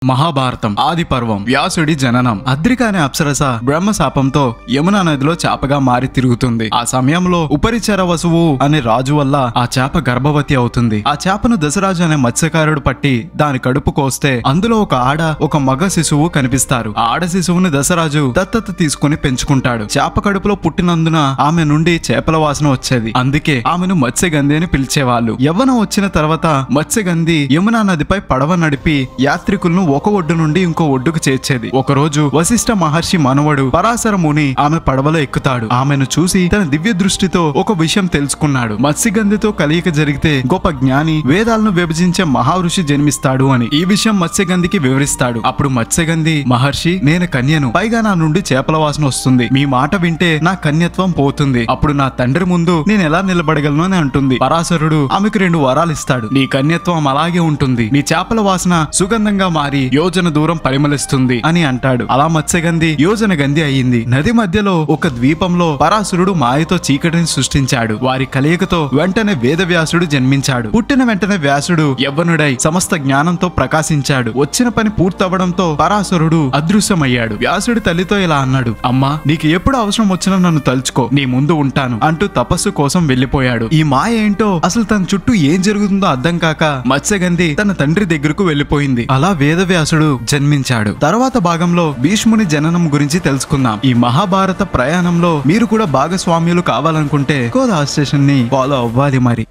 మహాభారతం ఆది పర్వం వ్యాసుడి జననం. అద్రిక అనే అప్సరస బ్రహ్మశాపంతో యమునా నదిలో చేపగా మారి తిరుగుతుంది. ఆ సమయంలో ఉపరిచర వసువు అనే రాజు వల్ల ఆ చేప గర్భవతి అవుతుంది. ఆ చేపను దశరాజు అనే మత్స్యకారుడు పట్టి దాని కడుపు కోస్తే అందులో ఒక ఆడ ఒక మగ శిశువు కనిపిస్తారు. ఆ ఆడ శిశువుని దశరాజు దత్తత తీసుకుని పెంచుకుంటాడు. చేప కడుపులో పుట్టినందున ఆమె నుండి చేపల వాసన వచ్చేది. అందుకే ఆమెను మత్స్యగంధి అని పిలిచేవాళ్ళు. యవ్వనం వచ్చిన తర్వాత మత్స్యగంధి యమునా నదిపై పడవ నడిపి యాత్రికులను ఒక ఒడ్డు నుండి ఇంకో ఒడ్డుకు చేర్చేది. ఒకరోజు వశిష్ఠ మహర్షి మనవడు పరాశర ముని ఆమె పడవలో ఎక్కుతాడు. ఆమెను చూసి తన దివ్య దృష్టితో ఒక విషయం తెలుసుకున్నాడు. మత్స్యగంధితో కలయిక జరిగితే గొప్ప జ్ఞాని, వేదాలను విభజించే మహారుషి జన్మిస్తాడు అని. ఈ విషయం మత్స్యగంధికి వివరిస్తాడు. అప్పుడు మత్స్యగంధి, మహర్షి, నేను కన్యను, పైగా నా నుండి చేపల వాసన వస్తుంది. మీ మాట వింటే నా కన్యత్వం పోతుంది. అప్పుడు నా తండ్రి ముందు నేను ఎలా నిలబడగలను అని అంటుంది. పరాశరుడు ఆమెకు 2 వరాలు ఇస్తాడు. నీ కన్యత్వం అలాగే ఉంటుంది, నీ చేపల వాసన సుగంధంగా మారి యోజన దూరం పరిమళిస్తుంది అని అంటాడు. అలా మత్స్యగంధి యోజన గంధి అయ్యింది. నది మధ్యలో ఒక ద్వీపంలో పరాశరుడు మాయతో చీకటిని సృష్టించాడు. వారి కలయికతో వెంటనే వేదవ్యాసుడు జన్మించాడు. పుట్టిన వెంటనే వ్యాసుడు యవ్వనుడై సమస్త జ్ఞానంతో ప్రకాశించాడు. వచ్చిన పని పూర్తవడంతో పరాశరుడు అదృశ్యమయ్యాడు. వ్యాసుడి తల్లితో ఇలా అన్నాడు, అమ్మా, నీకు ఎప్పుడు అవసరం వచ్చినా నన్ను తలుచుకో, నీ ముందు ఉంటాను అంటూ తపస్సు కోసం వెళ్లిపోయాడు. ఈ మాయ ఏంటో, అసలు తన చుట్టూ ఏం జరుగుతుందో అర్థం కాక మత్స్యగంధి తన తండ్రి దగ్గరకు వెళ్లిపోయింది. అలా వేదవ్యాసుడు జన్మించాడు. తర్వాత భాగంలో భీష్ముని జననం గురించి తెలుసుకుందాం. ఈ మహాభారత ప్రయాణంలో మీరు కూడా భాగస్వామ్యులు కావాలనుకుంటే కోదా స్టేషన్ ని ఫాలో అవ్వాలి మరి.